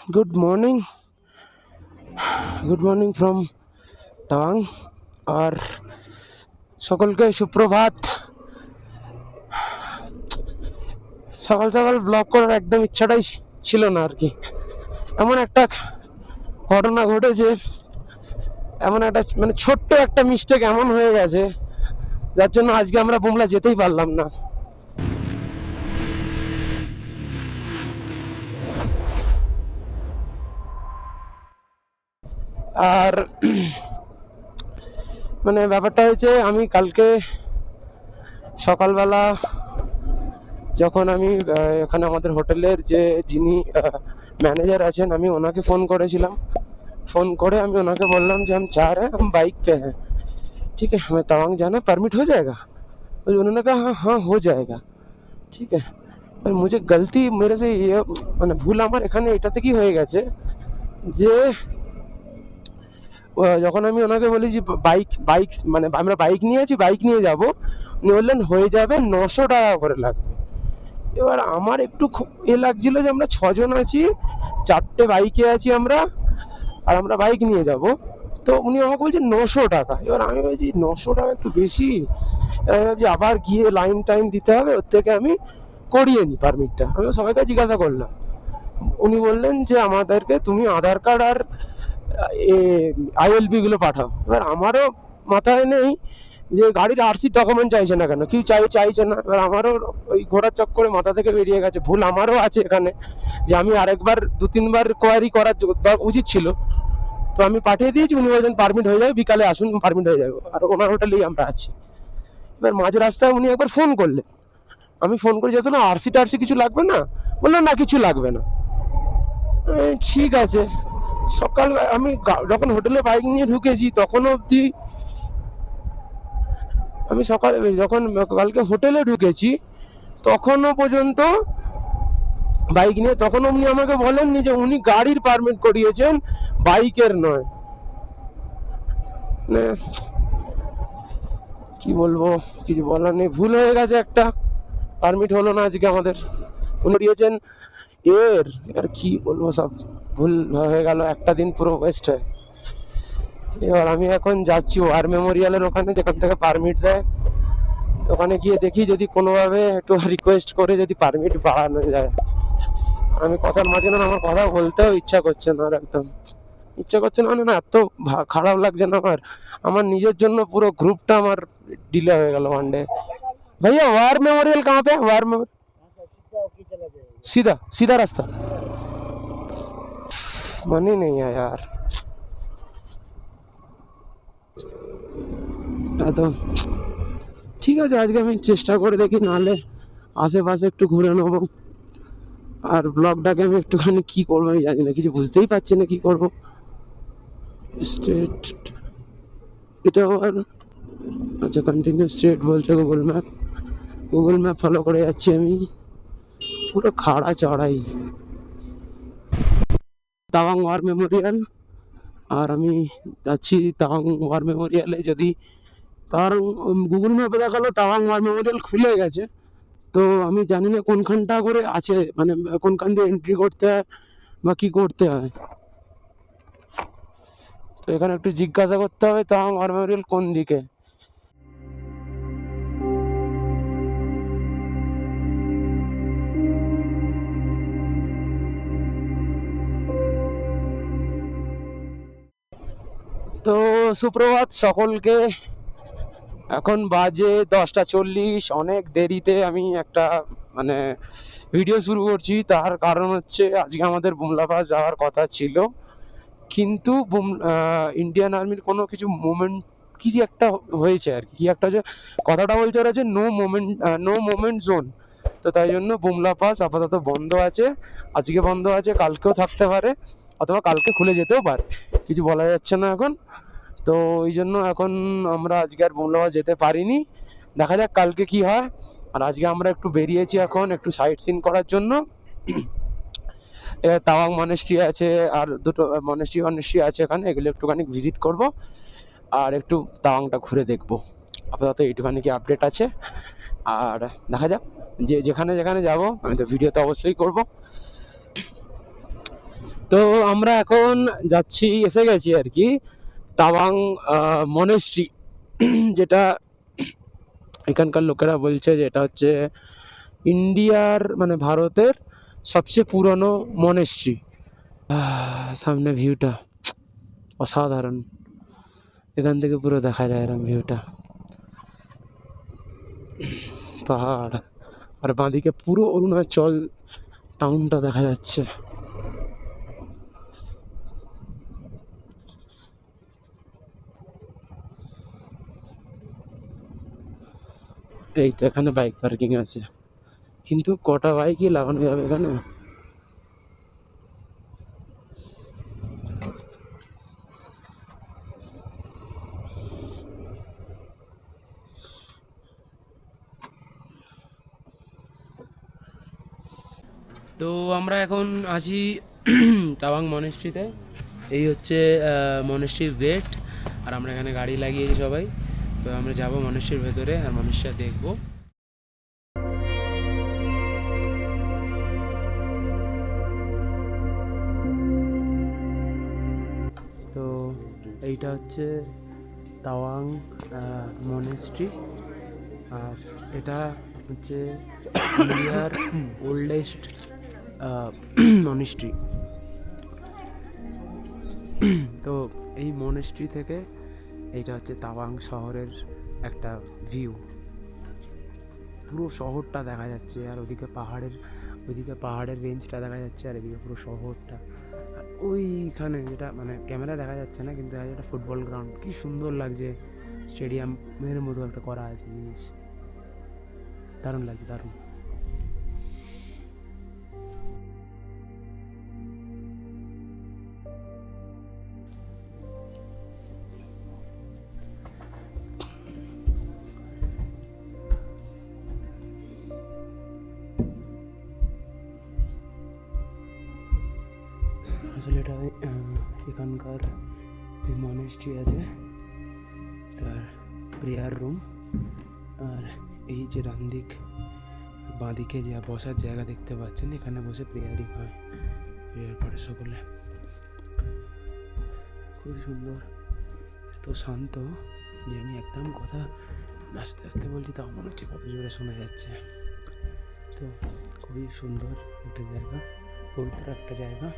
Good morning. Good morning from Tawang. আর সকলকে সুপ্রভাত। সকাল সকাল ব্লগ করার একদম ইচ্ছাটাই ছিল না আর কি। এমন একটা ঘটনা ঘটেছে, এমন একটা মানে ছোট্ট একটা মিস্টেক এমন হয়ে গেছে, যার জন্য আজকে আমরা বুমলা যেতেই পারলাম না। আর মানে ব্যাপারটা হয়েছে, আমি কালকে সকালবেলা যখন আমি এখানে আমাদের হোটেলের যিনি ম্যানেজার আছেন, আমি ওনাকে ফোন করেছিলাম। फोन करे আমি ওনাকে বললাম যে हम चाह रहे हैं, हम बाइक पे हैं, ठीक है, हमें तवांग जाना, परमिट हो जाएगा? और उन्होंने कहा हाँ हाँ हो जाएगा, ঠিক है। আর মুझे गलती मेरे से ये মানে ভুল আমার এখানে এটা থেকেই হয়ে গেছে যে যখন আমি ওনাকে বলি যে বাইক বাইক মানে আমরা বাইক নিয়ে আছি, বাইক নিয়ে যাব, উনি বললেন হয়ে যাবে, 900 টাকা করে লাগবে। এবার আমার একটু লাগছিল যে আমরা 6 জন আছি, 4টে বাইকে আছি আমরা, আর আমরা বাইক নিয়ে যাব। তো উনি আমাকে বলছেন 900 টাকা। এবার আমি বলছি 900 টাকা একটু বেশি, যে আবার গিয়ে লাইন টাইম দিতে হবে, ওর থেকে আমি করিয়ে নিই পারমিটটা। আমি সবাইকে জিজ্ঞাসা করলাম, উনি বললেন যে আমাদেরকে তুমি আধার কার্ড আর আইএলবি গুলো পাঠাও। এবার আমারও মাথায় নেই যে গাড়ির আরসি ডকুমেন্ট চাইছে না কেন, কি চাইছে না। এবার আমারও ওই ঘোড়ার চক্করে মাথা থেকে বেরিয়ে গেছে, ভুল আমারও আছে এখানে, যে আমি আরেকবার 2-3বার কোয়ারি করার উচিত ছিল। তো আমি পাঠিয়ে দিয়েছি, উনি বলছেন পারমিট হয়ে যাবে, বিকালে আসুন, পারমিট হয়ে যাবে। আর ওনার হোটেলেই আমরা আছি। এবার মাঝ রাস্তায় উনি একবার ফোন করলেন, আমি ফোন করে যেত না আরসি টারসি কিছু লাগবে না, বললাম না কিছু লাগবে না। ঠিক আছে। সকাল আমি যখন হোটেলে বাইক নিয়ে ঢুকেছি তখন অবধি, আমি সকালে যখন কালকে হোটেলে ঢুকেছি তখনও পর্যন্ত বাইক নিয়ে, তখন উনি আমাকে বলেননি যে উনি গাড়ির পারমিট করিয়েছেন, বাইকের নয়। মানে কি বলবো, কিছু বলার নেই, ভুল হয়ে গেছে একটা, পারমিট হলো না আজকে আমাদের। উনি দিয়েছেন এর, আর কি বলবো, সব ভুল হয়ে গেল, একটা দিন পুরো ওয়েস্ট হয়ে। এবার আমি এখন যাচ্ছি ওয়ার মেমোরিয়ালের ওখানে, যেখান থেকে পারমিট দেয়। ওখানে গিয়ে দেখি যদি কোনোভাবে একটু রিকোয়েস্ট করে যদি পারমিট বাড়ানো যায়। আমি কথার মাঝখানে আমার কথা বলতেও ইচ্ছা করছে না, আর একদম ইচ্ছা করছে না, মানে না, এত খারাপ লাগছে না আমার। আমার নিজের জন্য পুরো গ্রুপটা আমার ডিলে হয়ে গেল ওয়ান ডে। भैया वार मेमोरियल कहाँ पे है? वार मेमोरियल सीधा सीधा रास्ता, मन ही नहीं है यार। তো ঠিক আছে, আজকে আমি চেষ্টা করে দেখি, নাহলে আশেপাশে একটু ঘুরে নেবো। আর ব্লগটাকে আমি একটুখানি কি করবো আমি জানি না, কিছু বুঝতেই পারছি না কি করবো। স্ট্রেট, এটা আবার আচ্ছা কন্টিনিউ স্ট্রেট বলছে Google map. Google map follow করে যাচ্ছি আমি, পুরো খাড়া চড়াই তাওয়াং ওয়ার মেমোরিয়াল। আর আমি যাচ্ছি তাওয়াং ওয়ার মেমোরিয়ালে। যদি তার গুগল ম্যাপে দেখালো তাওয়াং ওয়ার মেমোরিয়াল খুলে গেছে, তো আমি জানি না কোনখানটা করে আছে, মানে কোনখান দিয়ে এন্ট্রি করতে হয় বা কি করতে হয়। তো এখানে একটু জিজ্ঞাসা করতে হবে তাওয়াং ওয়ার মেমোরিয়াল কোন দিকে। তো সুপ্রভাত সকলকে। এখন বাজে 10টা 40, অনেক দেরিতে আমি একটা মানে ভিডিও শুরু করছি। তার কারণ হচ্ছে আজকে আমাদের বুমলা পাস যাওয়ার কথা ছিল, কিন্তু ইন্ডিয়ান আর্মির কোনো কিছু মুভমেন্ট কিছু একটা হয়েছে আর কি একটা, যে কথাটা বলছে ওরা যে নো মুভমেন্ট জোন। তো তাই জন্য বুমলা পাস আপাতত বন্ধ আছে, আজকে বন্ধ আছে, কালকেও থাকতে পারে, অথবা কালকে খুলে যেতেও পারে, কিছু বলা যাচ্ছে না এখন। তো ওই জন্য এখন আমরা আজকে আর বুমলা পাস যেতে পারিনি, দেখা যাক কালকে কি হয়। আর আজকে আমরা একটু বেরিয়েছি এখন একটু সাইট সিন করার জন্য। তাওয়াং মনেস্ট্রি আছে, আর দুটো মনেস্ট্রি আছে এখানে, এগুলো একটুখানি ভিজিট করব আর একটু তাওয়াংটা ঘুরে দেখব। আপাতত এইটুখানি কি আপডেট আছে, আর দেখা যাক যে যেখানে যেখানে যাব আমি তো ভিডিও তো অবশ্যই করব। তো আমরা এখন যাচ্ছি, এসে গেছি আর কি তাওয়াং মনেস্ট্রি, যেটা এখানকার লোকেরা বলছে যে এটা হচ্ছে ইন্ডিয়ার মানে ভারতের সবচেয়ে পুরনো মনেস্ট্রি। সামনে ভিউটা অসাধারণ, এখান থেকে পুরো দেখা যায় এরকম ভিউটা, পাহাড়, আর বাঁদিকে পুরো অরুণাচল টাউনটা দেখা যাচ্ছে। এই তো এখানে বাইক পার্কিং আছে, কিন্তু কটা বাইকই লাগানো যাবে এখানে? তো আমরা এখন আছি তাওয়াং মনেস্ট্রিতে। এই হচ্ছে মনেস্ট্রির গেট, আর আমরা এখানে গাড়ি লাগিয়েছি সবাই। তো আমরা যাব মনেস্ট্রির ভেতরে আর মনেস্ট্রিটা দেখবো। তো এইটা হচ্ছে তাওয়াং মনেস্ট্রি, আর এটা হচ্ছে ইন্ডিয়ার ওল্ডেস্ট মনেস্ট্রি। তো এই মনেস্ট্রি থেকে এইটা হচ্ছে তাওয়াং শহরের একটা ভিউ, পুরো শহরটা দেখা যাচ্ছে, আর ওদিকে পাহাড়ের রেঞ্জটা দেখা যাচ্ছে, আর এদিকে পুরো শহরটা। আর ওইখানে যেটা মানে ক্যামেরা দেখা যাচ্ছে না, কিন্তু একটা ফুটবল গ্রাউন্ড, কি সুন্দর লাগছে, স্টেডিয়ামের মতো একটা করা আছে জিনিস, দারুণ লাগছে, দারুণ। আসলে এটা এখানকার যে মনেস্ট্রি আছে তার প্রেয়ার রুম, আর এই যে ডান দিক বাঁদিকে যে বসার জায়গা দেখতে পাচ্ছেন, এখানে বসে প্রেয়ারিং হয়, প্রেয়ার করে সকলে। খুব সুন্দর, এত শান্ত যে আমি একদম কথা আস্তে আস্তে বলছি, তাও মনে হচ্ছে কত জোরে শোনা যাচ্ছে। তো খুবই সুন্দর একটা জায়গা, পবিত্র একটা জায়গা।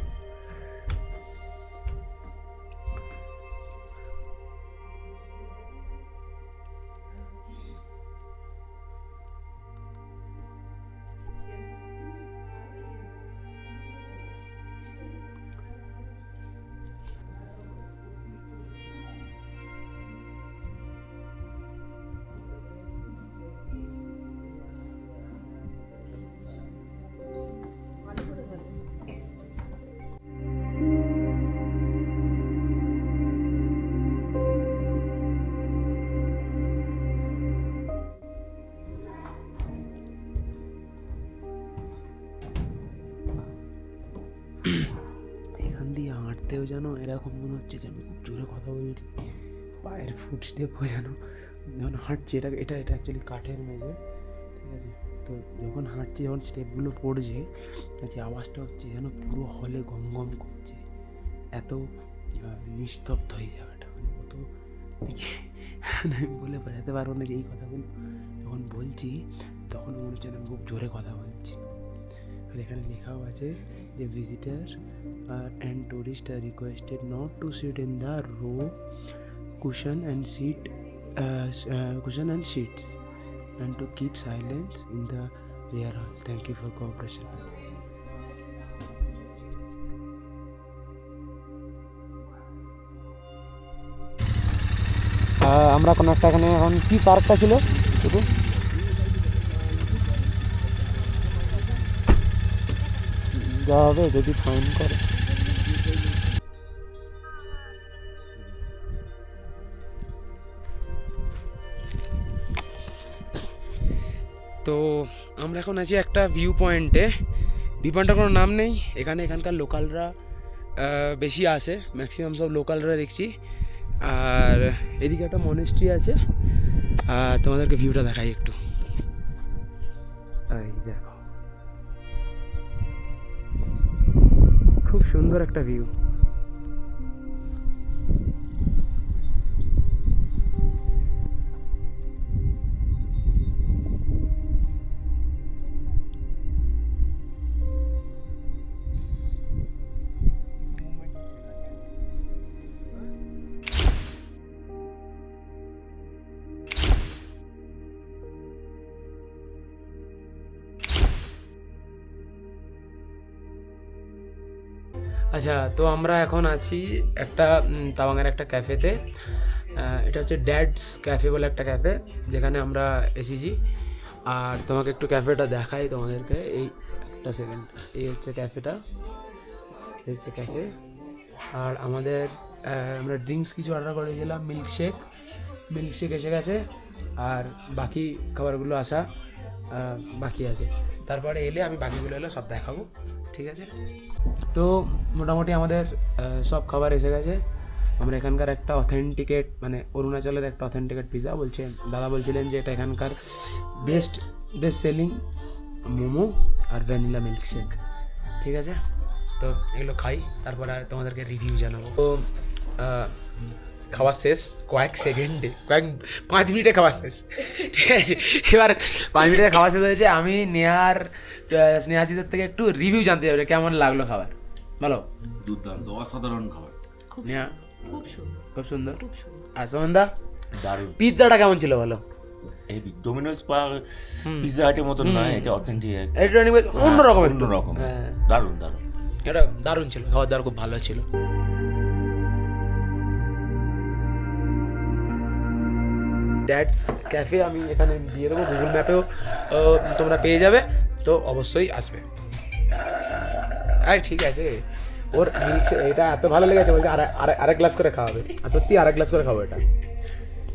এখান দিয়ে হাঁটতেও যেন এরকম মনে হচ্ছে যে আমি খুব জোরে কথা বলছি, পায়ের ফুটস্টেপও যেন যখন হাঁটছি, এটা অ্যাকচুয়ালি কাঠের মেঝে, ঠিক আছে। তো যখন হাঁটছি, যখন স্টেপগুলো পড়ছে, যে আওয়াজটা হচ্ছে যেন পুরো হলে গম গম করছে, এত নিস্তব্ধ এই জায়গাটা, মানে কত আমি বলে বোঝাতে পারবো না যে এই কথাগুলো যখন বলছি তখন মনে হচ্ছে আমি খুব জোরে কথা বলছি। আর এখানে লেখাও আছে যে visitor and tourists are requested not to sit in the row cushion and seats and to keep silence in the rear hall. Thank you for cooperation. আমরা কোনো একটা এখানে এখন কি পার্কটা ছিল শুধু যাওয়া হবে যদি ফাইন করে। তো আমরা এখন আছি একটা ভিউ পয়েন্টে, ভিউ পয়েন্টটার কোনো নাম নেই, এখানকার লোকালরা বেশি আসে, ম্যাক্সিমাম সব লোকালরা দেখছি। আর এদিকে একটা মনেস্ট্রি আছে, আর তোমাদেরকে ভিউটা দেখাই একটু। এই দেখো, খুব সুন্দর একটা ভিউ। আচ্ছা, তো আমরা এখন আছি একটা তাওয়াংয়ের একটা ক্যাফেতে। এটা হচ্ছে ড্যাডস ক্যাফে বলে একটা ক্যাফে, যেখানে আমরা এসেছি। আর তোমাকে একটু ক্যাফেটা দেখাই তোমাদেরকে, এই একটা সেকেন্ড। এই হচ্ছে ক্যাফেটা, এই হচ্ছে ক্যাফে। আর আমাদের আমরা ড্রিঙ্কস কিছু অর্ডার করেছিলাম, মিল্কশেক এসে গেছে। আর বাকি খাবারগুলো আসা বাকি আছে। তারপরে এলে আমি বাকিগুলো এলে সব দেখাবো, ঠিক আছে? তো মোটামুটি আমাদের সব খাবার এসে গেছে। আমরা এখানকার একটা অথেন্টিকেট, মানে অরুণাচলের একটা অথেন্টিকেট পিৎজা দাদা বলছিলেন যে এটা এখানকার বেস্ট সেলিং মোমো আর ভ্যানিলা মিল্কশেক, ঠিক আছে? তো এগুলো খাই, তারপরে তোমাদেরকে রিভিউ জানাবো। তো খাওয়া শেষ কয়েক 5 মিনিটে খাওয়া শেষ, ঠিক আছে? এবার 5 মিনিটে খাওয়া শেষ হয়েছে। আমি স্নেহাশিসের থেকে একটু রিভিউ জানতে চাই, কেমন লাগলো খাবার, বলো। দুর্দান্ত, অসাধারণ খাবার, খুব সুন্দর। আর সোমনদা, দারুণ। পিৎজাটা কেমন ছিল বলো? এই ডোমিনোস বা পিৎজা হাটের মতন নয়, এটা অথেন্টিক, এটা অন্যরকম, অন্যরকম। হ্যাঁ, দারুণ। এটা দারুণ ছিল, খাওয়ার দাওয়ার খুব ভালো ছিল। ড্যাডস ক্যাফে আমি এখানে দিয়ে দেবো, গুগল ম্যাপেও তোমরা পেয়ে যাবে, তো অবশ্যই আসবে। আরে ঠিক আছে, ওর মিল্ক এটা এত ভালো লেগেছে, বলছে আরেক গ্লাস করে খাওয়াবে। আর সত্যি আরেক গ্লাস করে খাবো এটা।